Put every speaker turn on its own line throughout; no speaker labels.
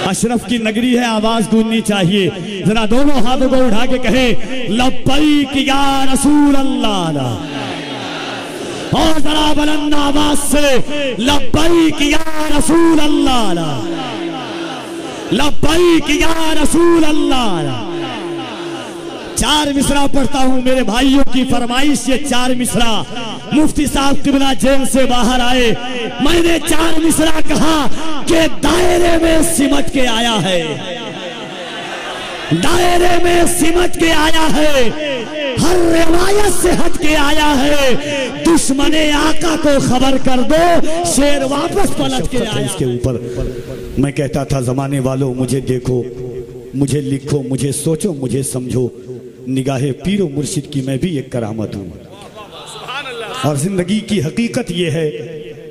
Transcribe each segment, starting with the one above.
अशरफ की नगरी है, आवाज गूंजनी चाहिए। जरा दोनों हाथों को उठा के कहे लब्बैक या रसूल अल्लाह, और जरा बुलंद आवाज से लब्बैक या रसूल अल्लाह, लब्बैक या रसूल अल्लाह। 4 मिसरा पढ़ता हूं मेरे भाइयों की फरमाइश, ये 4 मिसरा। मुफ्ती साहब किबला जेल से बाहर आए, मैंने 4 मिसरा कहा कि दायरे में सिमट के आया है, दायरे में सिमट के आया है, हर रिवायत से हट के आया है। दुश्मने आका को खबर कर दो, शेर वापस पलट के आया। इसके ऊपर मैं कहता था जमाने वालों मुझे देखो, मुझे लिखो, मुझे सोचो, मुझे समझो, निगाहे पीरो मुर्शिद की मैं भी एक करामत हूँ। और जिंदगी की हकीकत ये है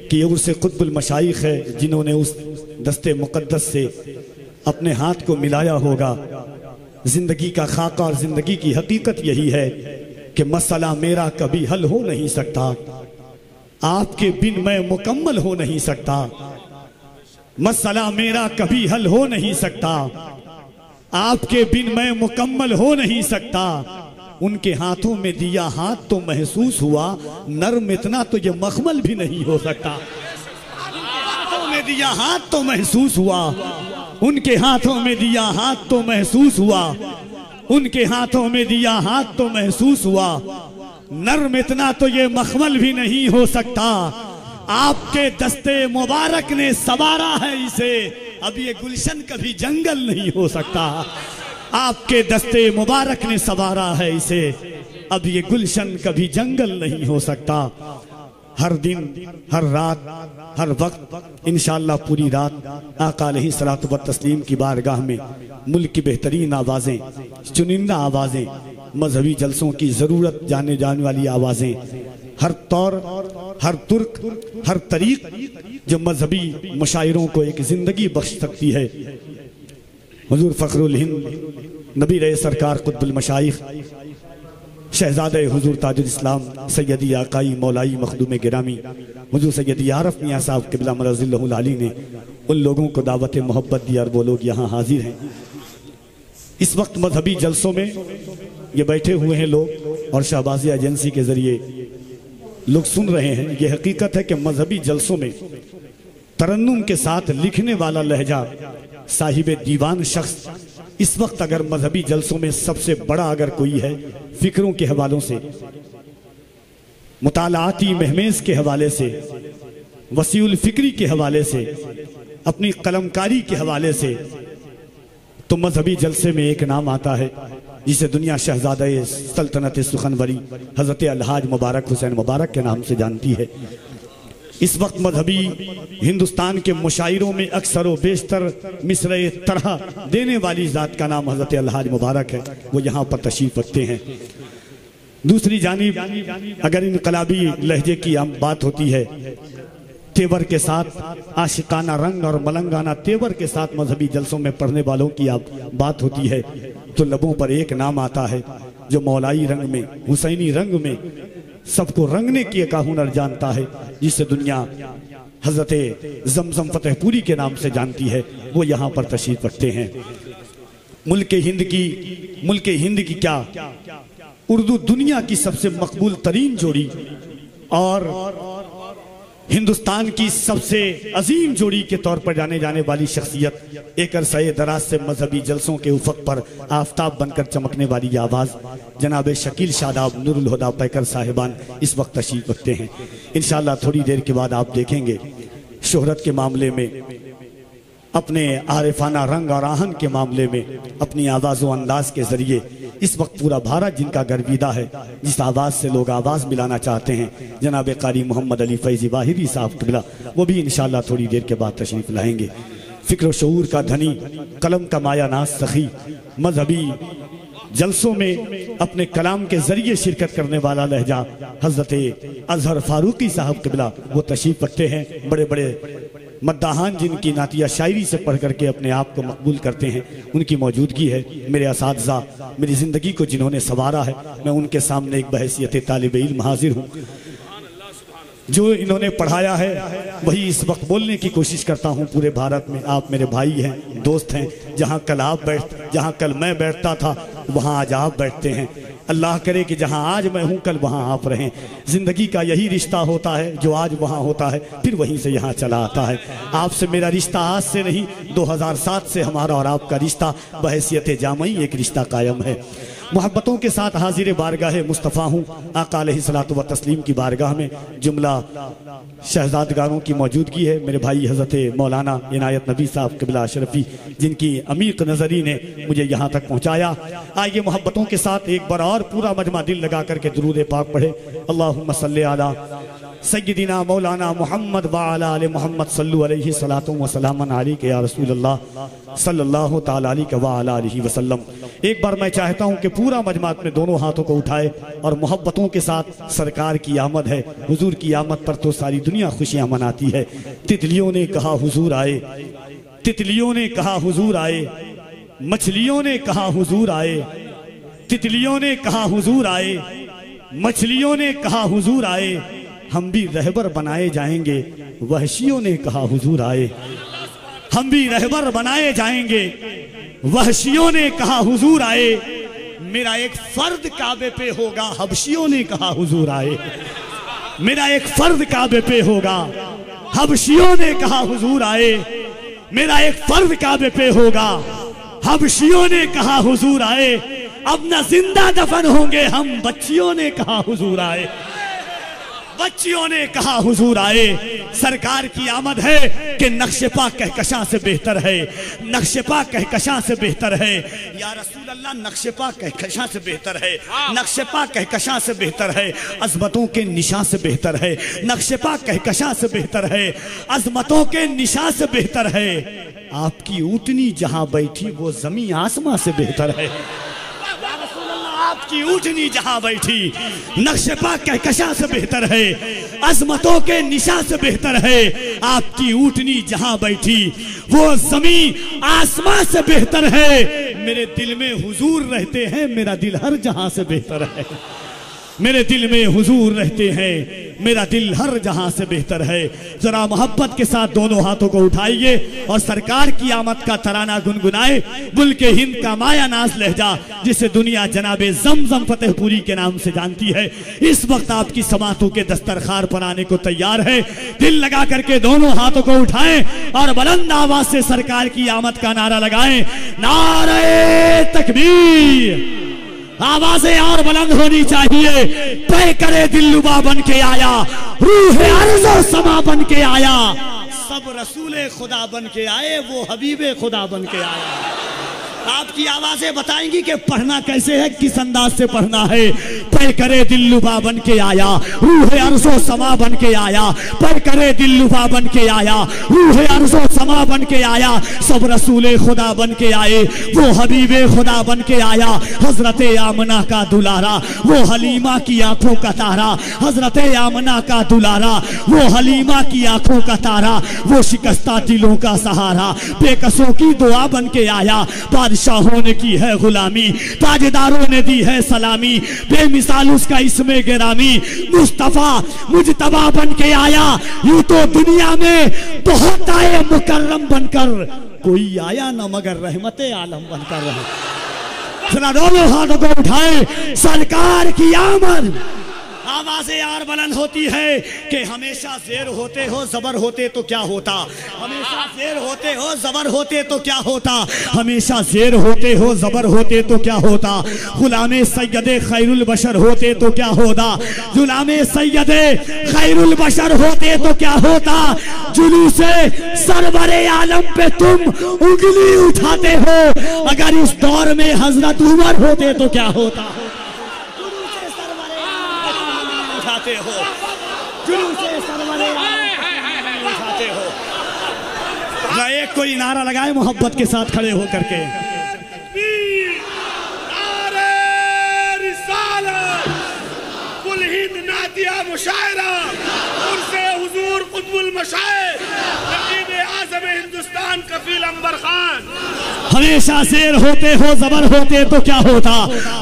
कि ये उर्से कुतुबुल मशाइख है जिन्होंने उस दस्ते मुकद्दस से अपने हाथ को मिलाया होगा। जिंदगी का खाका और जिंदगी की हकीकत यही है कि मसला मेरा कभी हल हो नहीं सकता, आपके बिन मैं मुकम्मल हो नहीं सकता। मसला मेरा कभी हल हो नहीं सकता, आपके बिन मैं मुकम्मल हो नहीं सकता। उनके हाथों में दिया हाथ तो महसूस हुआ, नर्म इतना तो ये मखमल भी नहीं हो सकता। हाथों में दिया हाथ तो महसूस हुआ, उनके हाथों में दिया हाथ तो महसूस हुआ, उनके हाथों में दिया हाथ तो महसूस हुआ, नर्म इतना तो ये मखमल भी नहीं हो सकता। आपके दस्ते मुबारक ने सवारा है इसे, अब ये गुलशन कभी जंगल नहीं हो सकता। आपके दस्ते मुबारक ने सवारा है इसे, अब ये गुलशन कभी जंगल नहीं हो सकता। हर दिन, हर रात, हर वक्त, इंशाअल्लाह पूरी रात आका अलैहिस्सलातु व तस्लीम की बारगाह में मुल्क की बेहतरीन आवाज़ें, चुनिंदा आवाज़ें, मजहबी जलसों की ज़रूरत जाने जाने वाली आवाज़ें, हर तौर, हर तुर्क, हर तरीक जो मजहबी मुशायरों को एक जिंदगी बख्श सकती है। हुजूर फखरुल हिंद नबी रहे सरकार कुतुबुल मशाइख शहजादे हुजूर ताजुल इस्लाम सैयदी आकाई मौलाई मखदूम गिरामी हुजूर सैयदी आरफ मियां साहब क़िबला मरज़िल्लहुल आली ने उन लोगों को दावत मोहब्बत दी और वो लोग यहाँ हाजिर हैं। इस वक्त मजहबी जलसों में ये बैठे हुए हैं लोग और शहबाजी एजेंसी के जरिए लोग सुन रहे हैं। ये हकीकत है कि मजहबी जलसों में तरन्नुम के साथ लिखने वाला लहजा साहिब दीवान शख्स इस वक्त अगर मजहबी जलसों में सबसे बड़ा अगर कोई है, फिक्रों के हवालों से, मुतालाती महमेज के हवाले से, वसीउल फिक्री के हवाले से, अपनी कलमकारी के हवाले से, तो मजहबी जलसे में एक नाम आता है जिसे दुनिया शहजादे सल्तनत सुखनवरी हजरत अलहाज मुबारक हुसैन मुबारक के नाम से जानती है। इस वक्त मजहबी हिंदुस्तान के मुशायरों में अक्सर व बेशतर मिसरे तरह देने वाली जात का नाम हजरत अलहाज मुबारक है, वो यहाँ पर तशरीफ रखते हैं। दूसरी जानिब अगर इनकलाबी लहजे की हम बात होती है, तेवर के साथ आशिकाना रंग और मलंगाना तेवर के साथ मजहबी जलसों में पढ़ने वालों की आप बात होती है, तो लबों पर एक नाम आता है जो मौलाई रंग में, हुसैनी रंग में सबको रंगने की का हुनर जानता है, जिसे दुनिया हजरत जमजम फतेहपुरी के नाम से जानती है। वो यहाँ पर तशरीफ रखते हैं। मुल्क हिंद की क्या उर्दू दुनिया की सबसे मकबूल तरीन जोड़ी और हिंदुस्तान की सबसे अजीम जोड़ी के तौर पर जाने जाने वाली शख्सियत, एक अरसे दराज से मजहबी जलसों के उफक पर आफताब बनकर चमकने वाली आवाज़ जनाब शकील शादाब नूरुल हुदा पैकर साहिबान इस वक्त तशरीफ रखते हैं। इंशाअल्लाह थोड़ी देर के बाद आप देखेंगे शोहरत के मामले में, अपने आरिफाना रंग और आहन के मामले में, अपनी आवाज़ व अंदाज के ज़रिए इस वक्त पूरा भारत जिनका गर्विदा है, जिस आवाज़ से लोग आवाज़ मिलाना चाहते हैं, जनाब कारी मोहम्मद अली फैज़ी वाहिदी साहब क़िबला, वो भी इंशाअल्लाह थोड़ी देर के बाद तशरीफ़ लाएंगे। फ़िक्र व शऊर का धनी, कलम का माया नाज सखी, मजहबी जलसों में अपने कलाम के ज़रिए शिरकत करने वाला लहजा हज़रत अज़हर फ़ारूकी साहब क़िबला, वो तशरीफ़ रखते हैं। बड़े बड़े मद्दाहान जिनकी नातिया शायरी से पढ़ करके अपने आप को मकबूल करते हैं, उनकी मौजूदगी है। मेरे असातिज़ा, मेरी ज़िंदगी को जिन्होंने संवारा है, मैं उनके सामने एक बहैसियत तालिब इल्म हाजिर हूँ। जो इन्होंने पढ़ाया है वही इस वक्त बोलने की कोशिश करता हूँ पूरे भारत में। आप मेरे भाई हैं, दोस्त हैं। जहाँ कल मैं बैठता था वहाँ आज आप बैठते हैं। अल्लाह करे कि जहाँ आज मैं हूँ कल वहाँ आप रहें। ज़िंदगी का यही रिश्ता होता है, जो आज वहाँ होता है फिर वहीं से यहाँ चला आता है। आपसे मेरा रिश्ता आज से नहीं, 2007 से हमारा और आपका रिश्ता बहैसियत जामई एक रिश्ता कायम है। मोहब्बतों के साथ हाजिर बारगाह मुस्तफ़ा हूँ। आका अलैहिस्सलातु व तस्लीम की बारगाह में जुमला शहजादगारों की मौजूदगी है। मेरे भाई हज़रत मौलाना इनायत नबी साहब क़िबला अशरफी, जिनकी अमीक नज़री ने मुझे यहाँ तक पहुँचाया। आइए मोहब्बतों के साथ एक बार और पूरा मजमा दिल लगा करके दुरूद पाक पढ़े। अल्लाहुम्मा सल्ली अला सय्यदिना मौलाना मोहम्मद व अला आले मोहम्मद सल्लु अलैहि सलातु व सलामन अलैका या रसूलल्लाह सल्लल्लाहु तआला अलैहि व अला आलिहि वसल्लम। एक बार मैं चाहता हूँ कि पूरा मजमा अपने दोनों हाथों को उठाए और मोहब्बतों के साथ सरकार की आमद है। हुजूर की आमद पर तो सारी दुनिया खुशियाँ मनाती है। तितलियों ने कहा हुजूर आए, तितलियों ने कहा हुजूर आए, मछलियों ने कहा हुजूर आए, तितलियों ने कहा हुजूर आए, मछलियों ने कहा हुजूर आए, हम भी रहबर बनाए जाएंगे। वहशियों ने कहा हुजूर आए, हम भी रहबर बनाए जाएंगे। वहशियों ने कहा हुजूर आए, मेरा एक फर्द काबे पे होगा। हबशियों ने कहा हुजूर आए, मेरा एक फर्द काबे पे होगा। हबशियों ने कहा हुजूर आए, मेरा एक फर्द काबे पे होगा। हबशियों ने कहा हुजूर आए, अब न जिंदा दफन होंगे हम। बच्चियों ने कहा हुजूर आए, बच्चियों ने कहा हुजूर आए। सरकार की आमद है कि नक्शेपा कहकशां से बेहतर है, नक्शेपा कहकशां से बेहतर है। या रसूल अल्लाह, नक्शेपा कहकशां से बेहतर है, नक्शेपा कहकशां से बेहतर है, अजमतों के निशान से बेहतर है। नक्शेपा कहकशां से बेहतर है, अजमतों के निशान से बेहतर है। आपकी ऊँटनी जहां बैठी वो जमी आसमां से बेहतर है। आपकी ऊँटनी जहां बैठी नक्शेपा कहकशां से बेहतर है, अजमतों के निशान से बेहतर है। आपकी ऊँटनी जहां बैठी वो जमीन आसमां से बेहतर है। मेरे दिल में हुजूर रहते हैं, मेरा दिल हर जहां से बेहतर है। मेरे दिल में हुजूर रहते हैं, मेरा दिल हर जहां से बेहतर है। जरा मोहब्बत के साथ दोनों हाथों को उठाइए और सरकार की आमद का तराना गुनगुनाए। मुल्क हिंद का माया नाज लहजा, जिसे दुनिया जनाबे ज़मज़म फतेहपुरी के नाम से जानती है, इस वक्त आपकी समातों के दस्तरखान पर आने को तैयार है। दिल लगा करके दोनों हाथों को उठाएं और बुलंद आवाज से सरकार की आमद का नारा लगाएं। नारे तकबीर, आवाजें और बुलंद होनी चाहिए। तय करे दिलरुबा बन के आया, रूह अर्ज़ो समा बन के आया। सब रसूले खुदा बन के आए, वो हबीबे खुदा बन के आया। आपकी आवाजें बताएंगी कि पढ़ना कैसे है, किस अंदाज से पढ़ना है। तय करे दिलरुबा बन के आया, रूह अर्ज़ो समा बन के आया। तय करे दिलरुबा बन के आया, रूह अर्ज़ो समा बन के आया। सब रसूले खुदा बन के आए, वो हबीबे खुदा बन के आया। हजरत आमना का दुलारा, वो हलीमा की आंखों का तारा। हजरत आमना का दुलारा, वो हलीमा की आंखों का तारा। वो शिकस्ता दिलों का सहारा, बेकसों की दुआ बन के आया। बादशाहों ने की है गुलामी, ताजदारों ने दी है सलामी। बेमिसाल उसका इसमें गिरामी, मुस्तफा मुजतबा बन के आया। यूं तो दुनिया में बहुत आए मुकर्रम बनकर, कोई आया न मगर रहमते आलम बनकर रहे। जरा दोनों हाथों को उठाए, सरकार की आमद। आवाजें यार बुलंद होती है कि हमेशा शेर होते हो जबर होते तो क्या होता। हमेशा शेर होते हो जबर होते तो क्या होता। हमेशा शेर होते हो जबर होते तो क्या होता। गुलामे सैयदे खैरुल बशर होते तो क्या होता। गुलामे सैयदे खैरुल बशर होते तो क्या होता। जुलूसे सरवरे आलम पे तुम उंगली उठाते हो, अगर इस दौर में हजरत उमर होते तो क्या होता। उठाते हो, जुलूसे सरवरे उठाते हो। एक कोई नारा लगाए मोहब्बत के साथ खड़े होकर के। कुल हिंद नातिया मुशायरा, उनसे हुजूर कुतुबुल मशाइख, नकीब आज़म हिंदुस्तान कफील अंबर खान। हमेशा शेर होते हो जबर होते तो क्या होता,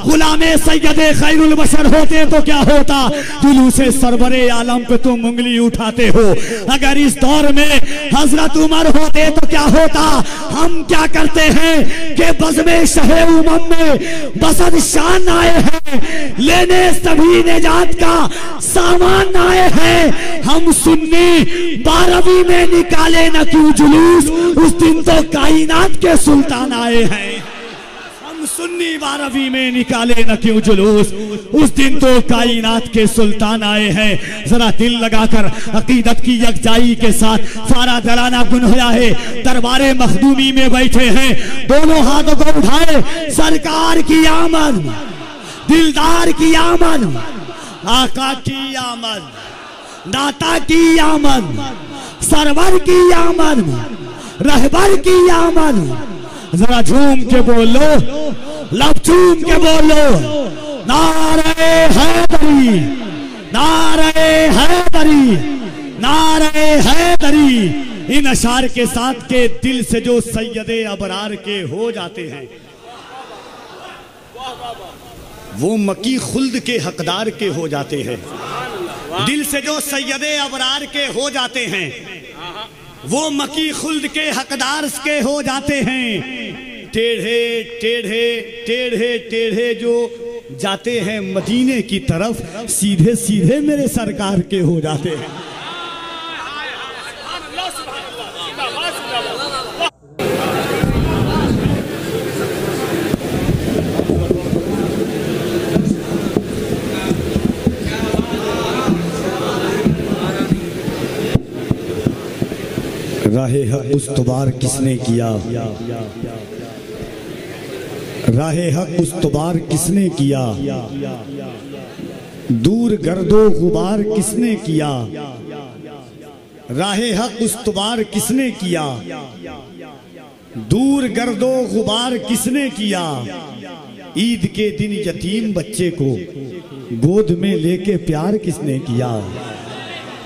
गुलामे सैयदे खैरुल बशर होते तो क्या होता, जुलूसे सरवरे आलम पे तुम उंगली उठाते हो। अगर इस दौर में हजरत उमर होते तो क्या होता। हम क्या करते हैं कि बज़्मे शहे उमम में बसद शान आए हैं, लेने सभी निजात का सामान आए हैं। हम सुन्नी 12वीं में निकाले न क्यों जुलूस, उस दिन तो कायनात के सुल्तान आए हैं। हम सुन्नी 12वीं में निकाले न क्यों जुलूस, उस दिन तो कायनात के सुल्तान आए हैं। जरा दिल लगाकर अकीदत की यकजाई के साथ सारा दराना गुन होया है। दरबारे मखदूमी में बैठे हैं, दोनों हाथों को उठाए, सरकार की आमद, दिलदार की आमद, आका की आमद, दाता की आमद, सरवर की आमद, रहबर की आमद। जरा झूम के बोलो, लब झूम के बोलो, नारे हैदरी, नारे हैदरी, नारे हैदरी। इन अशार के साथ के दिल से जो सैयदे अबरार के हो जाते हैं, वो मकी खुल्द के हकदार के हो जाते हैं। दिल से जो सैयदे अबरार के हो जाते हैं, वो मकी खुल्द के हकदार के हो जाते हैं। टेढ़े टेढ़े टेढ़े टेढ़े जो जाते हैं मदीने की तरफ, सीधे सीधे मेरे सरकार के हो जाते हैं। राहे हक उस्तवार किसने किया, राहे हक उस्तवार किसने किया, दूर गर्दो गुबार किसने किया, राहे हक उस्तवार किसने किया, दूर गर्दो गुबार किसने किया। ईद के दिन यतीम बच्चे को गोद में लेके प्यार किसने किया।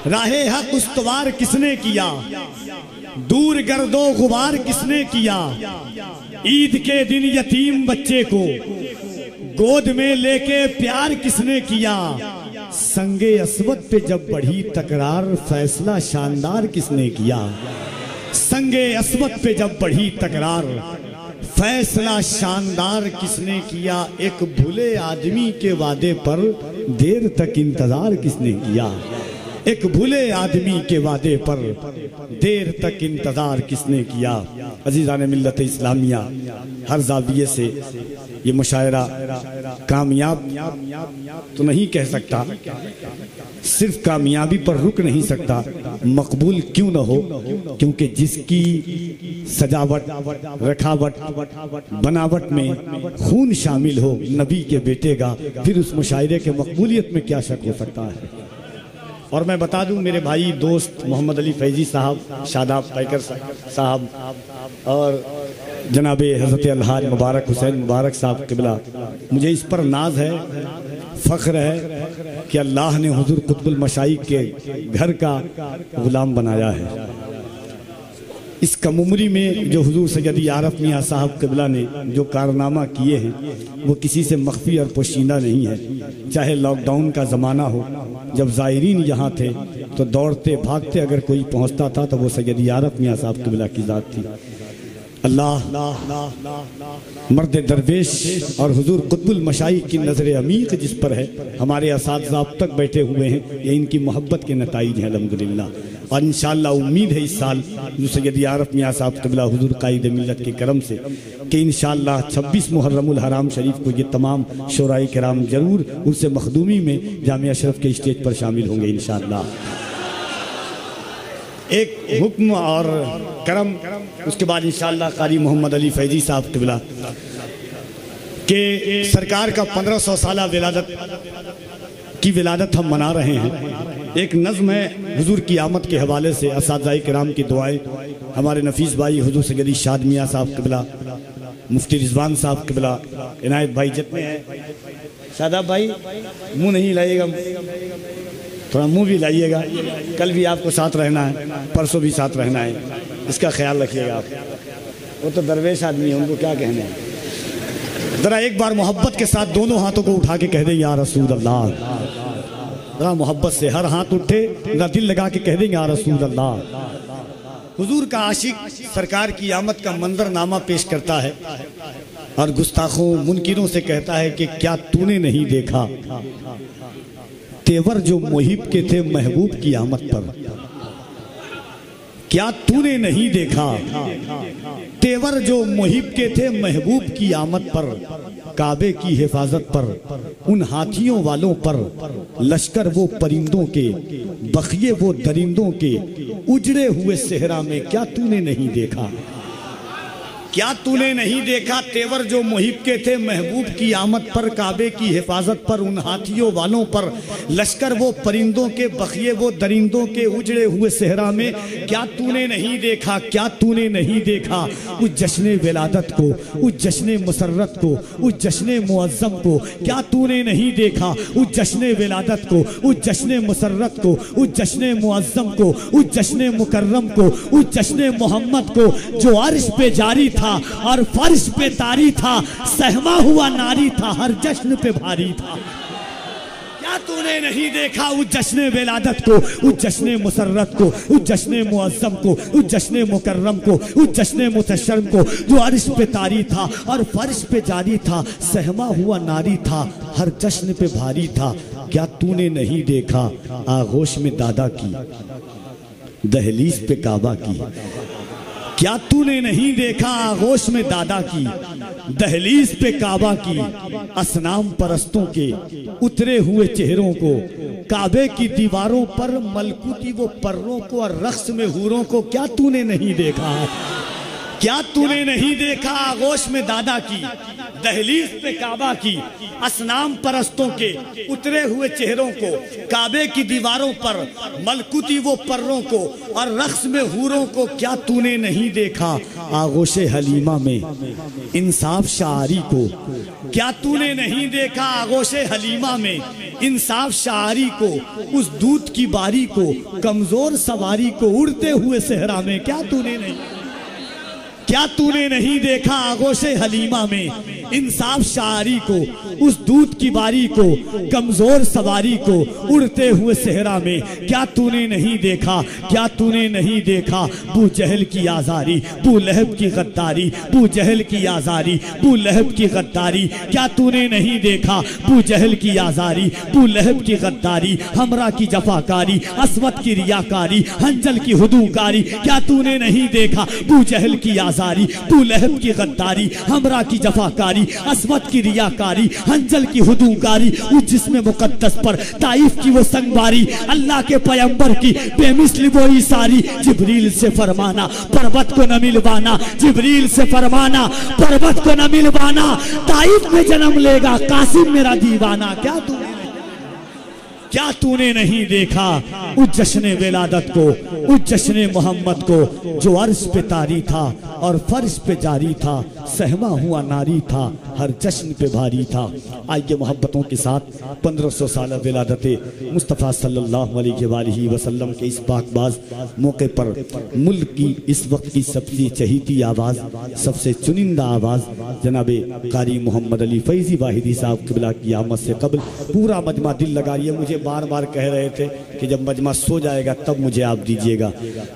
राहे हक उस्तवार किसने किया, दूर गर्दो गुबार किसने किया। ईद के दिन यतीम बच्चे को गोद में लेके प्यार किसने किया। संगे अस्वद पे जब बढ़ी तकरार, फैसला शानदार किसने किया। संगे अस्वद पे जब बढ़ी तकरार, फैसला शानदार किसने किया। एक भूले आदमी के वादे पर देर तक इंतजार किसने किया। एक भूले आदमी के वादे पर देर तक इंतजार किसने किया। अजीज़ान मिल्लत इस्लामिया, हर जाविये से ये मुशायरा कामयाब तो नहीं कह सकता, सिर्फ कामयाबी पर रुक नहीं सकता, मकबूल क्यों न हो, क्योंकि जिसकी सजावट रखावट बनावट में खून शामिल हो नबी के बेटे का, फिर उस मुशायरे के मकबूलियत में क्या शक हो सकता है। और मैं बता दूं, मेरे भाई दोस्त मोहम्मद अली फैजी साहब, शादाब पैकर साहब और जनाबे हज़रत अलहाज मुबारक हुसैन मुबारक साहब क़िबला, मुझे इस पर नाज है, फ़ख्र है कि अल्लाह ने हुज़ूर कुतुबुल मशाइख के घर का ग़ुलाम बनाया है। इस कम उम्री में जो हुज़ूर सैयदी आरफ मियाँ साहब क़िबला ने जो कारनामा किए हैं, वो किसी से मख्फी और पोशीदा नहीं है। चाहे लॉकडाउन का ज़माना हो, जब ज़ायरीन यहाँ थे तो दौड़ते भागते अगर कोई पहुँचता था तो वो सैयदी आरफ मियाँ साहब क़िबला की ज़ात थी। अल्लाह मर्द दरवेश और हुजूर कुतुबुल मशाइख की नज़र अमीक जिस पर है, हमारे असातिज़ा अब तक बैठे हुए हैं, ये इनकी मोहब्बत के नताइज हैं अल्हम्दुलिल्लाह। और इंशाअल्लाह उम्मीद है इस साल जो सैयदी आरफ मियाँ साहब क़िबला हुजूर कायद मिल्लत के करम से कि इंशाअल्लाह 26 मुहर्रमुल हराम शरीफ को ये तमाम शोराए किराम जरूर उनसे मखदूमी में जामिया अशरफ के स्टेज पर शामिल होंगे इंशाअल्लाह। एक हुक्म और करम, उसके बाद इंशाअल्लाह कारी मोहम्मद अली फैजी साहब क़िबला के सरकार का 1500 साला की विलादत हम मना रहे हैं। एक नज़्म है हुजूर की आमद के हवाले से, असातिज़ाए किराम की दुआएं, हमारे नफीस भाई हुजूर सैयदी शाद मियाँ साहब क़िबला, मुफ्ती रिजवान साहब क़िबला, इनायत भाई जितने हैं, शादाब भाई मुँह नहीं लाइएगा, थोड़ा मुंह भी लाइएगा, कल भी आपको साथ रहना है, परसों भी साथ रहना है, इसका ख्याल रखिएगा आप। वो तो दरवेश आदमी है, उनको क्या कहने। जरा एक बार मोहब्बत के साथ दोनों हाथों को उठा के कह दें या रसूल अल्लाह। जरा मोहब्बत से हर हाथ उठे, जरा दिल लगा के कह दें या रसूल अल्लाह। हुजूर का आशिक सरकार की आमद का मंजरनामा पेश करता है और गुस्ताखों मुनकिरों से कहता है कि क्या तूने नहीं देखा तेवर जो मुहिब के थे महबूब की आमद पर। क्या तूने नहीं देखा तेवर जो मुहिब के थे महबूब की आमद पर। काबे की हिफाजत पर, उन हाथियों वालों पर, लश्कर वो परिंदों के, बखिए वो दरिंदों के, उजड़े हुए सेहरा में क्या तूने नहीं देखा। क्या तूने नहीं देखा तेवर जो मुहिब के थे महबूब की आमद पर। काबे की हिफाजत पर, उन हाथियों वालों पर, लश्कर वो परिंदों के, बखिए वो दरिंदों के, उजड़े हुए सेहरा में क्या तूने नहीं देखा। क्या तूने नहीं देखा उस जश्न विलादत को, उस जश्न मुसर्रत को, उस जश्न मुअज्जम को। क्या तूने नहीं देखा उस जश्न विलादत को, उस जश्न मुसर्रत को, उस जश्न मुअज्जम को, उस जश्न मुकर्रम को, उस जश्न मोहम्मद को जो अर्श पे जारी था और फर्श पे तारी था, सहमा हुआ नारी था, हर जश्न पे भारी था। क्या तूने नहीं देखा उस जश्न विलादत को, उस जश्न मुसर्रत को, उस जश्न मुअज्जम को, उस जश्न मुकर्रम को, उस जश्न मुतशर्रम को जो अर्श पे तारी था और फर्श पे जारी था, सहमा हुआ नारी था, हर जश्न पे भारी था। क्या तूने नहीं देखा आगोश में दादा की, दहलीज पे काबा की। क्या तूने नहीं देखा आगोश में दादा की, दहलीज पे काबा की, असनाम परस्तों के उतरे हुए चेहरों को, काबे की दीवारों पर मलकुती वो पर्रों को और रक्स में हूरों को। क्या तूने नहीं देखा। क्या तूने नहीं देखा आगोश में दादा की, दहलीज पे काबा की, असनाम परस्तों के उतरे हुए चेहरों को, काबे की दीवारों पर मलकुती वो पर्रों को और रक्स में हूरों को। क्या तूने नहीं देखा आगोश हलीमा में इंसाफ शारी को। क्या तूने नहीं देखा आगोश हलीमा में इंसाफ शारी को, उस दूध की बारी को, कमजोर सवारी को, उड़ते हुए सेहरा में। क्या तूने नहीं, क्या तूने नहीं देखा आगोश हलीमा में इंसाफ शारी को, उस दूध की बारी को, कमजोर सवारी को, उड़ते हुए सेहरा में। क्या तूने नहीं देखा। क्या तूने नहीं देखा बू जहल की आजारी, बू लहब की गद्दारी, बू जहल की आजारी, बू लहब की गद्दारी। क्या तूने नहीं देखा बू जहल की आजारी, बू लहब की गद्दारी, हमरा की जफाकारी, अस्वत की रियाकारी, हंजल की हुदूकारी। क्या तूने नहीं देखा बू जहल की आजारी, बू लहब की गद्दारी, हमरा की जफाकारी, अस्वत की रियाकारी, हंजल की हुदूकारी, उस जिस्म मुकद्दस पर ताइफ की वो संगवारी, अल्लाह के पैगंबर की बेमिसल वो इसारी। जिब्रील से फरमाना पर्वत को न मिलवाना, जिब्रील से फरमाना पर्वत को न मिलवाना, ताइफ में जन्म लेगा कासिम मेरा दीवाना। क्या तूने नहीं देखा उस जश्न विलादत को, उस जश्न मोहम्मद को जो अर्श पे तारी था और फर्श पे जारी था, सहमा हुआ नारी था, हर जश्न पे भारी था। आइए मोहब्बतों के साथ 1500 साल विलादत मुस्तफ़ा सल्लल्लाहु अलैहि वसल्लम के इस पाकबाज मौके पर मुल्क की इस वक्त की सबसे चहीती आवाज़, सबसे चुनिंदा आवाज़ जनाबे कारी मोहम्मद अली फैज़ी वाहिदी साहब क़िबला की आमद से कबल पूरा मजमा दिल लगा रही है। मुझे बार बार कह रहे थे कि जब मजमा सो जाएगा तब मुझे आप दीजिएगा।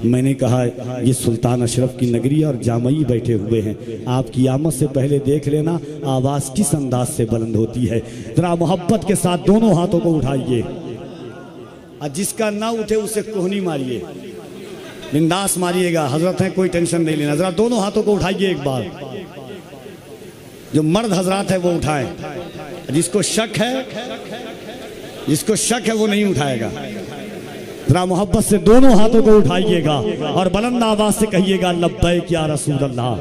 मैंने कहा ये सुल्तान अशरफ की नगरी और जामई बैठे हुए हैं, आपकी आमद से पहले देख लेना आवाज़ किस अंदाज से बुलंद होती है। जरा मोहब्बत के साथ दोनों हाथों को उठाइए और जिसका ना उठे उसे कोहनी मारिए, बिंदास मारिएगा। हजरत है कोई टेंशन नहीं लेना। जरा दोनों हाथों को उठाइए एक बार, जो मर्द हजरात है वो उठाएं, जिसको शक है वो नहीं उठाएगा। जरा मोहब्बत से दोनों हाथों को उठाइएगा और बुलंद आवाज से कहिएगा लब्बैक या रसूल अल्लाह।